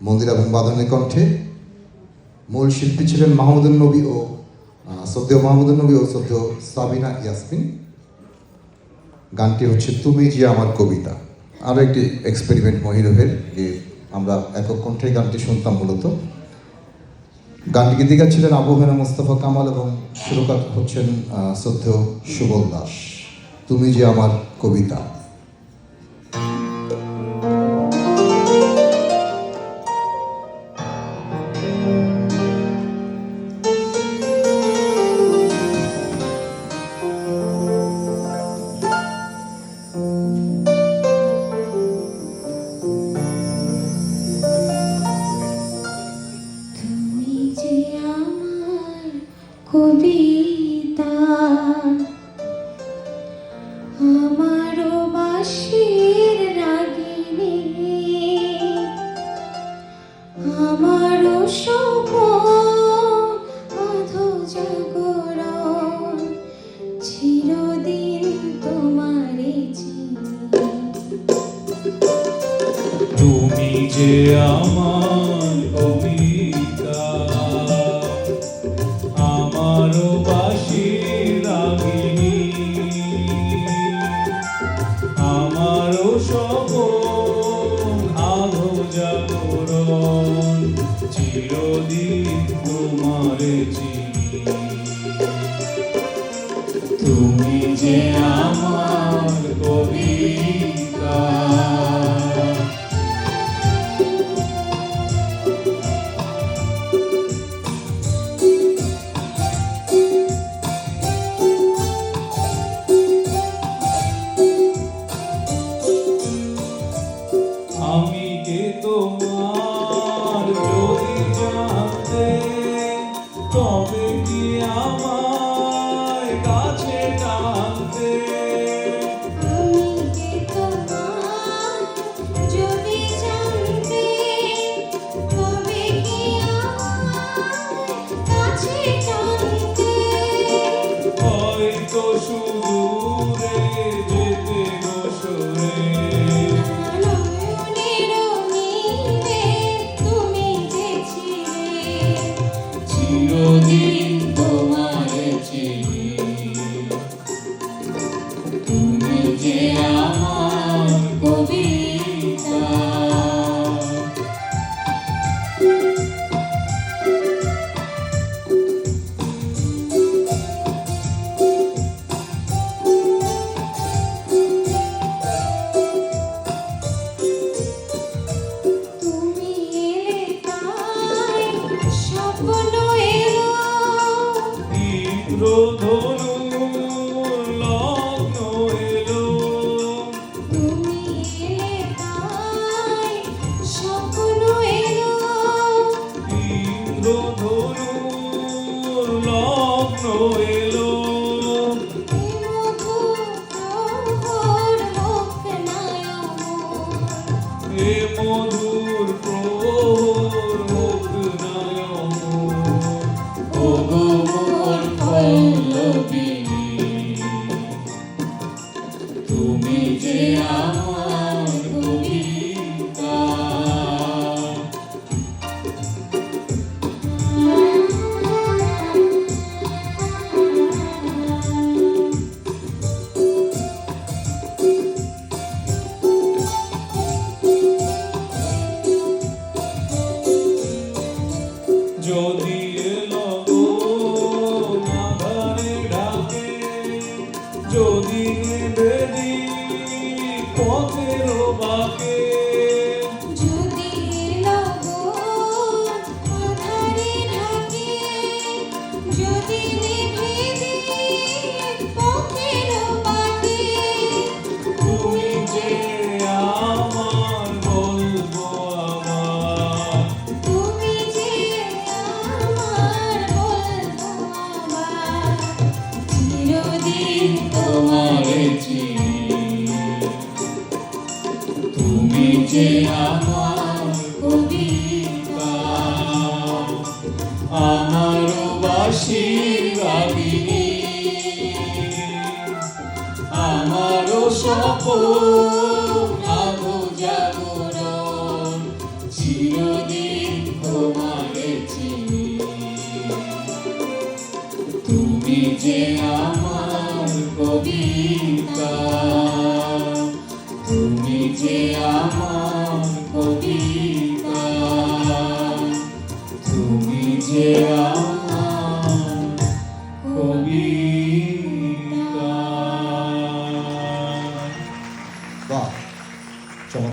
মন্দিরা এবং বাদনের কণ্ঠে। মূল শিল্পী ছিলেন মাহমুদুন নবী ও শ্রদ্ধেয় মাহমুদুন নবী ও শ্রদ্ধেয় সাবিনা ইয়াসমিন। গানটি হচ্ছে তুমি যে আমার কবিতা। আরও একটি এক্সপেরিমেন্ট মহিরুহের, যে আমরা একক কণ্ঠে গানটি শুনতাম মূলত। গানটি গীতিকার ছিলেন আবু হেনা মোস্তফা কামাল এবং সুরকার হচ্ছেন শ্রদ্ধেয় সুবল দাস। তুমি যে আমার কবিতা। কবিতা আমারও বাঁশির রাগিনী, আমারও স্বপন আধো জাগরণ, চিরদিন তোমারে চিনি। তুমি যে আমার কবিতা, আমারও বাঁশির রাগিনী, আমারও স্বপন আধো জাগরণ, চিরদিন তোমারে চিনি। তুমি যে আমার কবিতা। আমি কে তোমার যদি জানতে, তবে কি আমায় কাছে টানতে। আমি কে তোমার যদি জানতে, তবে কি আমায় কাছে টানতে। হয়তো সুদূরে যেতে বসরে, চিরদিন তোমারে চিনি। তুমি যে আমার কবিতা। তুমি এলে তাই স্বপ্ন এলো, ইন্দ্রধনু লগ্ন এলো। তুমি এলে তাই স্বপ্ন এলো। ইন্দ্রধনু লগ্ন এলো। এ মধুর প্রহর হোক না অমর। এ মধুর প্রহর হোক না অমর। ওগো মোর পল্লবিনী, তুমি যে আমার কবিতা। যদি এলো আধারে ঢাকে, যদি বেদি পথের বাকে, যদি লগন আধারে ঢাকে, যদি নিভৃতে পথের বাঁকে। তুমি যে আমার বলবো আমার। তুমি যে আমার বলবো আমার, চিরদিন তোমারে চিনি। তুমি যে আমার কবিতা, আমারও বাঁশির রাগিনী, আমারও স্বপন আধো জাগরণ, চিরদিন তুমি যে আমার কবিতা, তুমি যে আমার কবিতা, তুমি যে আমার কবিতা।